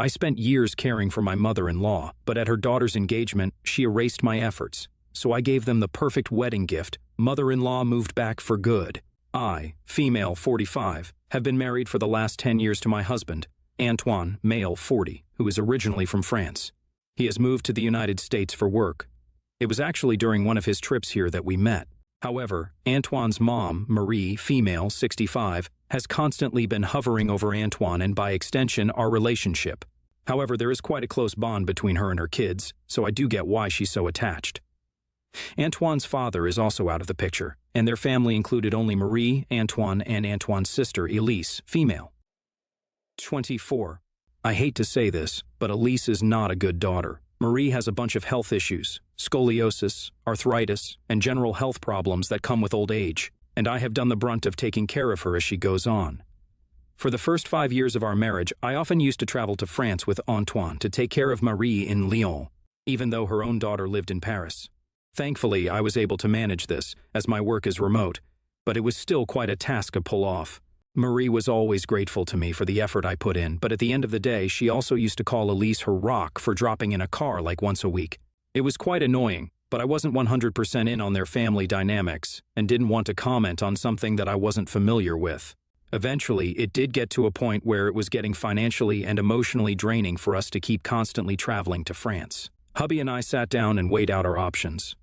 I spent years caring for my mother-in-law, but at her daughter's engagement, she erased my efforts. So I gave them the perfect wedding gift. Mother-in-law moved back for good. I, female 45, have been married for the last 10 years to my husband, Antoine, male 40, who is originally from France. He has moved to the United States for work. It was actually during one of his trips here that we met. However, Antoine's mom, Marie, female 65, has constantly been hovering over Antoine and by extension our relationship. However, there is quite a close bond between her and her kids, so I do get why she's so attached. Antoine's father is also out of the picture, and their family included only Marie, Antoine, and Antoine's sister, Elise, female. 24. I hate to say this, but Elise is not a good daughter. Marie has a bunch of health issues, scoliosis, arthritis, and general health problems that come with old age, and I have done the brunt of taking care of her as she goes on. For the first 5 years of our marriage, I often used to travel to France with Antoine to take care of Marie in Lyon, even though her own daughter lived in Paris. Thankfully, I was able to manage this, as my work is remote, but it was still quite a task to pull off. Marie was always grateful to me for the effort I put in, but at the end of the day, she also used to call Elise her rock for dropping in a car like once a week. It was quite annoying, but I wasn't 100% in on their family dynamics and didn't want to comment on something that I wasn't familiar with. Eventually, it did get to a point where it was getting financially and emotionally draining for us to keep constantly traveling to France. Hubby and I sat down and weighed out our options.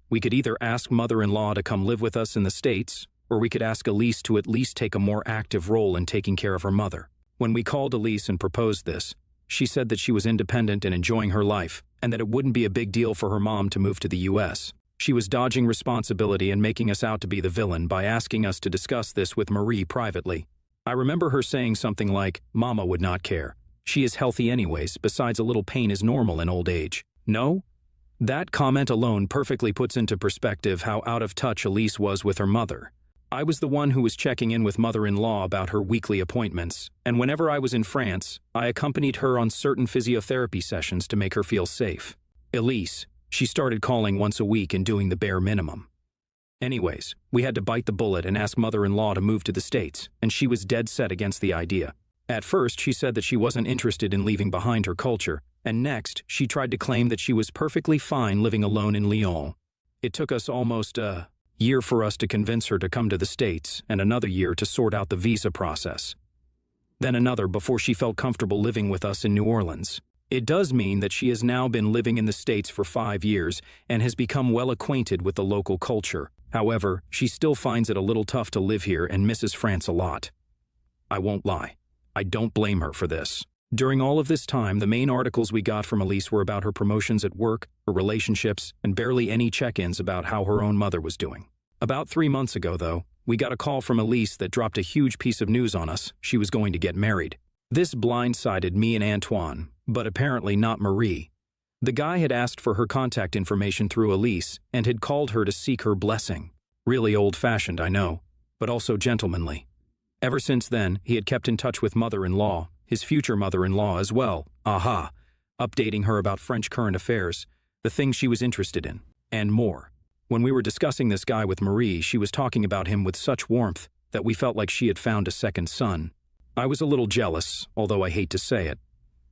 We could either ask mother-in-law to come live with us in the States, or we could ask Elise to at least take a more active role in taking care of her mother. When we called Elise and proposed this, she said that she was independent and enjoying her life, and that it wouldn't be a big deal for her mom to move to the US. She was dodging responsibility and making us out to be the villain by asking us to discuss this with Marie privately. I remember her saying something like, "Mama would not care. She is healthy anyways, besides a little pain is normal in old age." No? That comment alone perfectly puts into perspective how out of touch Elise was with her mother. I was the one who was checking in with mother-in-law about her weekly appointments, and whenever I was in France, I accompanied her on certain physiotherapy sessions to make her feel safe. Elise, she started calling once a week and doing the bare minimum. Anyways, we had to bite the bullet and ask mother-in-law to move to the States, and she was dead set against the idea. At first, she said that she wasn't interested in leaving behind her culture, and next, she tried to claim that she was perfectly fine living alone in Lyon. It took us almost a year for us to convince her to come to the States, and another year to sort out the visa process. Then another before she felt comfortable living with us in New Orleans. It does mean that she has now been living in the States for 5 years and has become well acquainted with the local culture. However, she still finds it a little tough to live here and misses France a lot. I won't lie. I don't blame her for this. During all of this time, the main articles we got from Elise were about her promotions at work, her relationships, and barely any check-ins about how her own mother was doing. About 3 months ago, though, we got a call from Elise that dropped a huge piece of news on us. She was going to get married. This blindsided me and Antoine, but apparently not Marie. The guy had asked for her contact information through Elise and had called her to seek her blessing. Really old-fashioned, I know, but also gentlemanly. Ever since then, he had kept in touch with mother-in-law, his future mother-in-law as well, updating her about French current affairs, the things she was interested in, and more. When we were discussing this guy with Marie, she was talking about him with such warmth that we felt like she had found a second son. I was a little jealous, although I hate to say it.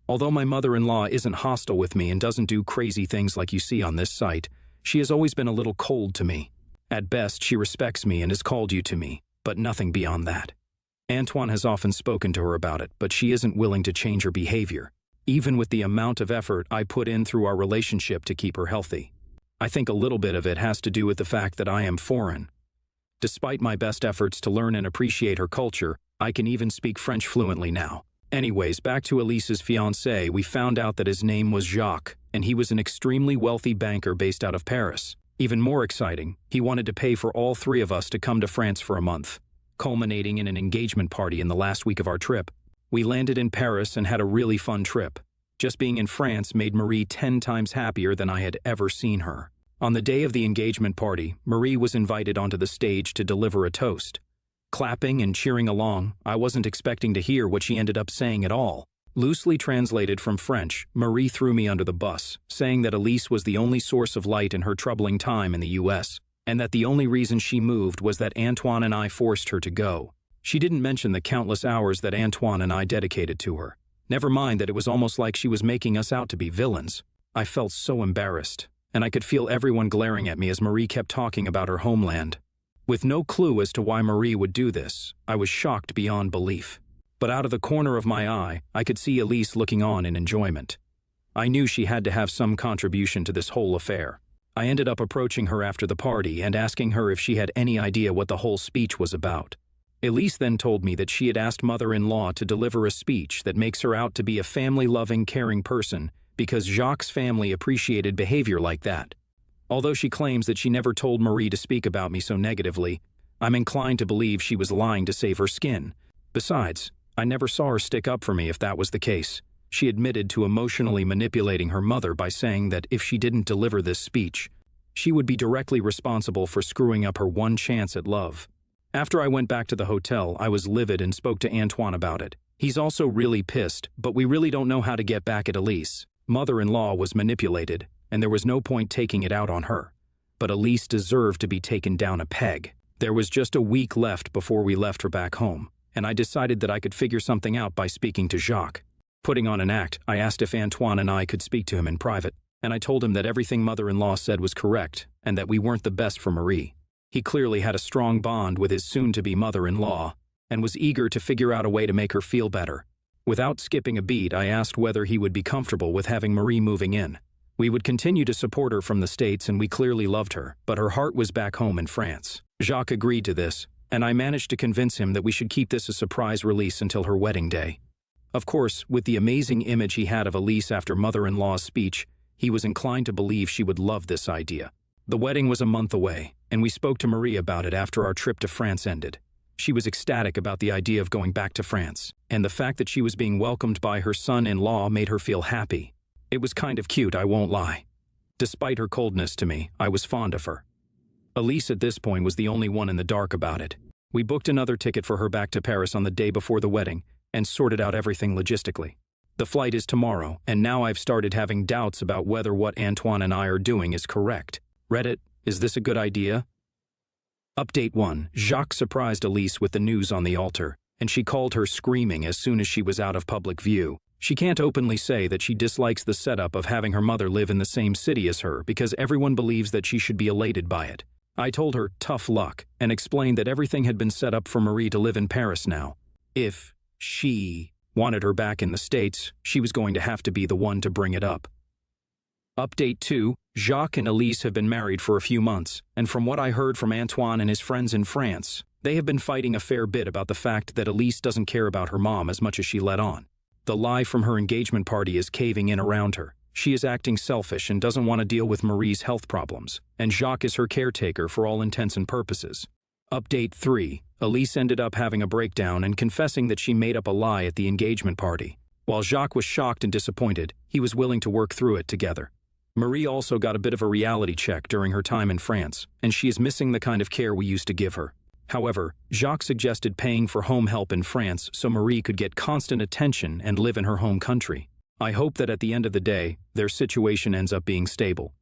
Although my mother-in-law isn't hostile with me and doesn't do crazy things like you see on this site, she has always been a little cold to me. At best, she respects me and has called you to me, but nothing beyond that. Antoine has often spoken to her about it, but she isn't willing to change her behavior, even with the amount of effort I put in through our relationship to keep her healthy. I think a little bit of it has to do with the fact that I am foreign. Despite my best efforts to learn and appreciate her culture, I can even speak French fluently now. Anyways, back to Elise's fiancé, we found out that his name was Jacques, and he was an extremely wealthy banker based out of Paris. Even more exciting, he wanted to pay for all 3 of us to come to France for a month, culminating in an engagement party in the last week of our trip. We landed in Paris and had a really fun trip. Just being in France made Marie 10 times happier than I had ever seen her. On the day of the engagement party, Marie was invited onto the stage to deliver a toast. Clapping and cheering along, I wasn't expecting to hear what she ended up saying at all. Loosely translated from French, Marie threw me under the bus, saying that Elise was the only source of light in her troubling time in the US, and that the only reason she moved was that Antoine and I forced her to go. She didn't mention the countless hours that Antoine and I dedicated to her. Never mind that it was almost like she was making us out to be villains. I felt so embarrassed, and I could feel everyone glaring at me as Marie kept talking about her homeland. With no clue as to why Marie would do this, I was shocked beyond belief. But out of the corner of my eye, I could see Elise looking on in enjoyment. I knew she had to have some contribution to this whole affair. I ended up approaching her after the party and asking her if she had any idea what the whole speech was about. Elise then told me that she had asked mother-in-law to deliver a speech that makes her out to be a family-loving, caring person because Jacques' family appreciated behavior like that. Although she claims that she never told Marie to speak about me so negatively, I'm inclined to believe she was lying to save her skin. Besides, I never saw her stick up for me if that was the case. She admitted to emotionally manipulating her mother by saying that if she didn't deliver this speech, she would be directly responsible for screwing up her one chance at love. After I went back to the hotel, I was livid and spoke to Antoine about it. He's also really pissed, but we really don't know how to get back at Elise. Mother-in-law was manipulated, and there was no point taking it out on her. But Elise deserved to be taken down a peg. There was just a week left before we left her back home, and I decided that I could figure something out by speaking to Jacques. Putting on an act, I asked if Antoine and I could speak to him in private, and I told him that everything mother-in-law said was correct and that we weren't the best for Marie. He clearly had a strong bond with his soon-to-be mother-in-law and was eager to figure out a way to make her feel better. Without skipping a beat, I asked whether he would be comfortable with having Marie moving in. We would continue to support her from the States, and we clearly loved her, but her heart was back home in France. Jacques agreed to this, and I managed to convince him that we should keep this a surprise release until her wedding day. Of course, with the amazing image he had of Elise after mother-in-law's speech, he was inclined to believe she would love this idea. The wedding was a month away, and we spoke to Marie about it after our trip to France ended. She was ecstatic about the idea of going back to France, and the fact that she was being welcomed by her son-in-law made her feel happy. It was kind of cute, I won't lie. Despite her coldness to me, I was fond of her. Elise at this point was the only one in the dark about it. We booked another ticket for her back to Paris on the day before the wedding, and sorted out everything logistically. The flight is tomorrow, and now I've started having doubts about whether what Antoine and I are doing is correct. Reddit, is this a good idea? Update 1. Jacques surprised Elise with the news on the altar, and she called her screaming as soon as she was out of public view. She can't openly say that she dislikes the setup of having her mother live in the same city as her because everyone believes that she should be elated by it. I told her tough luck and explained that everything had been set up for Marie to live in Paris now. If she wanted her back in the States, she was going to have to be the one to bring it up. Update 2. Jacques and Elise have been married for a few months, and from what I heard from Antoine and his friends in France, they have been fighting a fair bit about the fact that Elise doesn't care about her mom as much as she let on. The lie from her engagement party is caving in around her. She is acting selfish and doesn't want to deal with Marie's health problems, and Jacques is her caretaker for all intents and purposes. Update 3. Elise ended up having a breakdown and confessing that she made up a lie at the engagement party. While Jacques was shocked and disappointed, he was willing to work through it together. Marie also got a bit of a reality check during her time in France, and she is missing the kind of care we used to give her. However, Jacques suggested paying for home help in France so Marie could get constant attention and live in her home country. I hope that at the end of the day, their situation ends up being stable.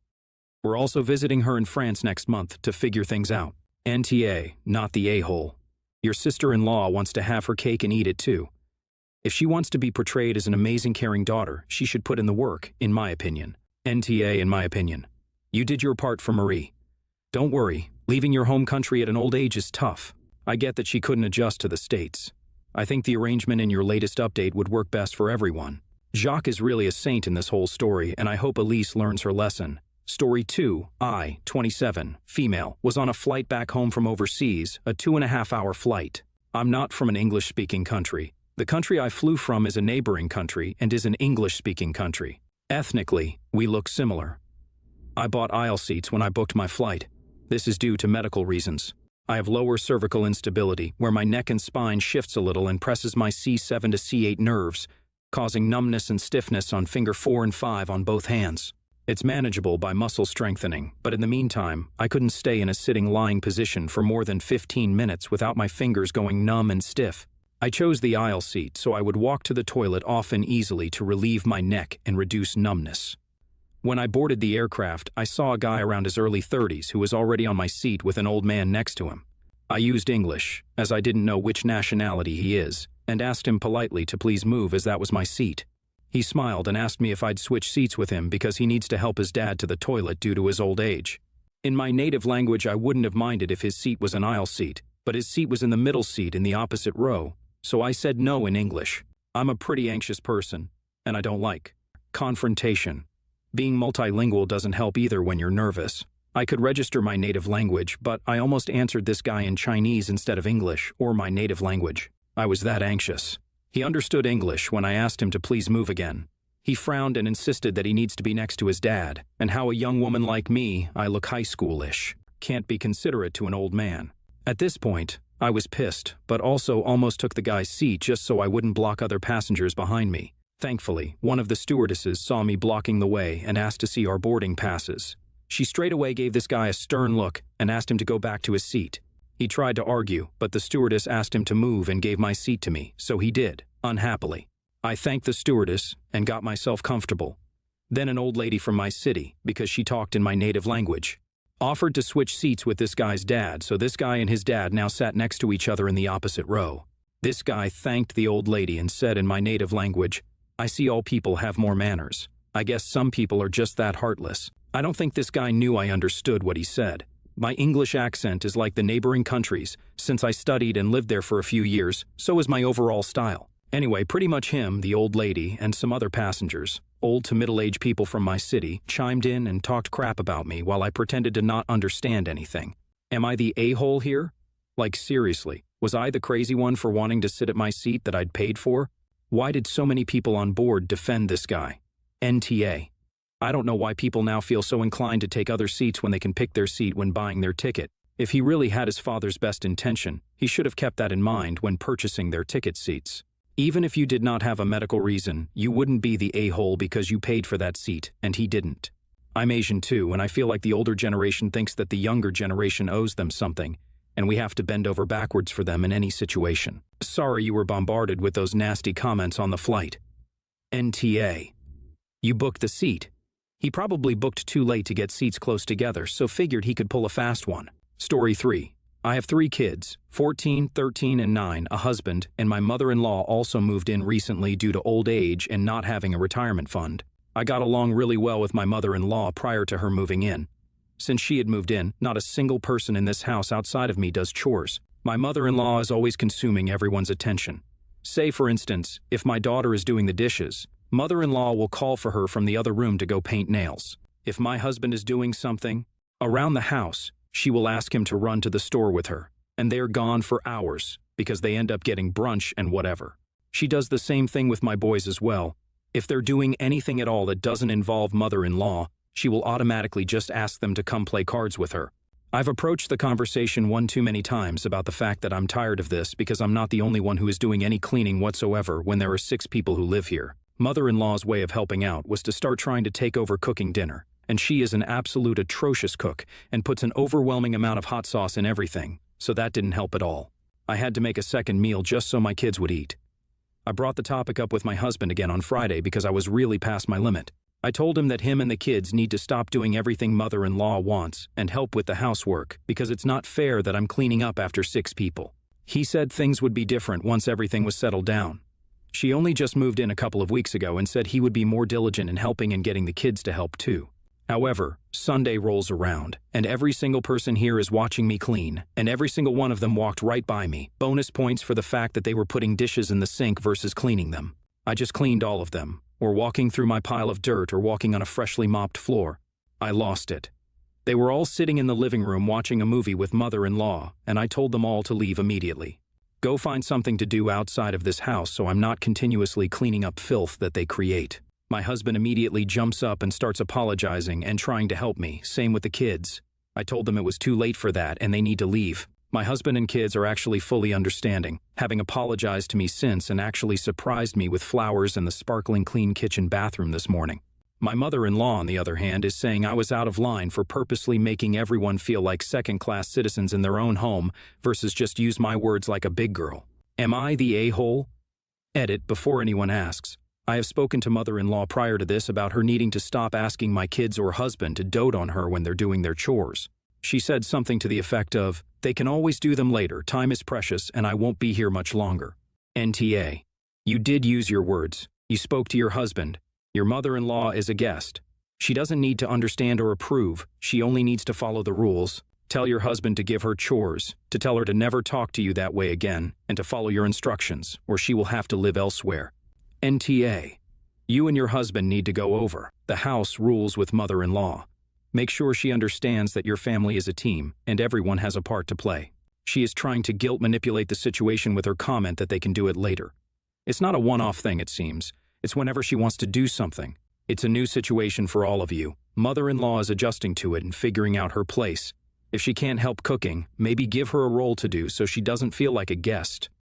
We're also visiting her in France next month to figure things out. NTA, not the a-hole. Your sister-in-law wants to have her cake and eat it too. If she wants to be portrayed as an amazing caring daughter, she should put in the work, in my opinion. NTA, in my opinion. You did your part for Marie. Don't worry, leaving your home country at an old age is tough. I get that she couldn't adjust to the States. I think the arrangement in your latest update would work best for everyone. Jacques is really a saint in this whole story, and I hope Elise learns her lesson. Story 2. I, 27, female, was on a flight back home from overseas, a 2.5-hour flight. I'm not from an English-speaking country. The country I flew from is a neighboring country and is an English-speaking country. Ethnically, we look similar. I bought aisle seats when I booked my flight. This is due to medical reasons. I have lower cervical instability, where my neck and spine shifts a little and presses my C7 to C8 nerves, causing numbness and stiffness on finger 4 and 5 on both hands. It's manageable by muscle strengthening, but in the meantime, I couldn't stay in a sitting-lying position for more than 15 minutes without my fingers going numb and stiff. I chose the aisle seat so I would walk to the toilet often easily to relieve my neck and reduce numbness. When I boarded the aircraft, I saw a guy around his early 30s who was already on my seat with an old man next to him. I used English, as I didn't know which nationality he is, and asked him politely to please move as that was my seat. He smiled and asked me if I'd switch seats with him because he needs to help his dad to the toilet due to his old age. In my native language, I wouldn't have minded if his seat was an aisle seat, but his seat was in the middle seat in the opposite row, so I said no in English. I'm a pretty anxious person, and I don't like confrontation. Being multilingual doesn't help either when you're nervous. I could register my native language, but I almost answered this guy in Chinese instead of English or my native language. I was that anxious. He understood English when I asked him to please move again. He frowned and insisted that he needs to be next to his dad, and how a young woman like me, I look high schoolish, can't be considerate to an old man. At this point, I was pissed, but also almost took the guy's seat just so I wouldn't block other passengers behind me. Thankfully, one of the stewardesses saw me blocking the way and asked to see our boarding passes. She straight away gave this guy a stern look and asked him to go back to his seat. He tried to argue, but the stewardess asked him to move and gave my seat to me, so he did, unhappily. I thanked the stewardess and got myself comfortable. Then an old lady from my city, because she talked in my native language, offered to switch seats with this guy's dad, so this guy and his dad now sat next to each other in the opposite row. This guy thanked the old lady and said in my native language, "I see all people have more manners. I guess some people are just that heartless." I don't think this guy knew I understood what he said. My English accent is like the neighboring countries. Since I studied and lived there for a few years, so is my overall style. Anyway, pretty much him, the old lady, and some other passengers, old to middle-aged people from my city, chimed in and talked crap about me while I pretended to not understand anything. Am I the a-hole here? Like, seriously, was I the crazy one for wanting to sit at my seat that I'd paid for? Why did so many people on board defend this guy? NTA. I don't know why people now feel so inclined to take other seats when they can pick their seat when buying their ticket. If he really had his father's best intention, he should have kept that in mind when purchasing their ticket seats. Even if you did not have a medical reason, you wouldn't be the a-hole because you paid for that seat, and he didn't. I'm Asian too, and I feel like the older generation thinks that the younger generation owes them something, and we have to bend over backwards for them in any situation. Sorry you were bombarded with those nasty comments on the flight. NTA. You booked the seat. He probably booked too late to get seats close together, so figured he could pull a fast one. Story 3. I have 3 kids, 14, 13, and 9, a husband, and my mother-in-law also moved in recently due to old age and not having a retirement fund. I got along really well with my mother-in-law prior to her moving in. Since she had moved in, not a single person in this house outside of me does chores. My mother-in-law is always consuming everyone's attention. Say, for instance, if my daughter is doing the dishes, mother-in-law will call for her from the other room to go paint nails. If my husband is doing something around the house, she will ask him to run to the store with her, and they're gone for hours because they end up getting brunch and whatever. She does the same thing with my boys as well. If they're doing anything at all that doesn't involve mother-in-law, she will automatically just ask them to come play cards with her. I've approached the conversation one too many times about the fact that I'm tired of this because I'm not the only one who is doing any cleaning whatsoever when there are 6 people who live here. Mother-in-law's way of helping out was to start trying to take over cooking dinner, and she is an absolute atrocious cook and puts an overwhelming amount of hot sauce in everything, so that didn't help at all. I had to make a second meal just so my kids would eat. I brought the topic up with my husband again on Friday because I was really past my limit. I told him that him and the kids need to stop doing everything mother-in-law wants and help with the housework because it's not fair that I'm cleaning up after 6 people. He said things would be different once everything was settled down. She only just moved in a couple of weeks ago and said he would be more diligent in helping and getting the kids to help too. However, Sunday rolls around, and every single person here is watching me clean, and every single one of them walked right by me. Bonus points for the fact that they were putting dishes in the sink versus cleaning them. I just cleaned all of them, or walking through my pile of dirt or walking on a freshly mopped floor. I lost it. They were all sitting in the living room watching a movie with mother-in-law, and I told them all to leave immediately. Go find something to do outside of this house so I'm not continuously cleaning up filth that they create. My husband immediately jumps up and starts apologizing and trying to help me, same with the kids. I told them it was too late for that and they need to leave. My husband and kids are actually fully understanding, having apologized to me since and actually surprised me with flowers and the sparkling clean kitchen bathroom this morning. My mother-in-law, on the other hand, is saying I was out of line for purposely making everyone feel like second-class citizens in their own home versus just use my words like a big girl. Am I the a-hole? Edit, before anyone asks. I have spoken to mother-in-law prior to this about her needing to stop asking my kids or husband to dote on her when they're doing their chores. She said something to the effect of, "They can always do them later, time is precious and I won't be here much longer." NTA. You did use your words. You spoke to your husband. Your mother-in-law is a guest. She doesn't need to understand or approve. She only needs to follow the rules. Tell your husband to give her chores, to tell her to never talk to you that way again, and to follow your instructions, or she will have to live elsewhere. NTA. You and your husband need to go over the house rules with mother-in-law. Make sure she understands that your family is a team, and everyone has a part to play. She is trying to guilt manipulate the situation with her comment that they can do it later. It's not a one-off thing, it seems. It's whenever she wants to do something. It's a new situation for all of you. Mother-in-law is adjusting to it and figuring out her place. If she can't help cooking, maybe give her a role to do so she doesn't feel like a guest.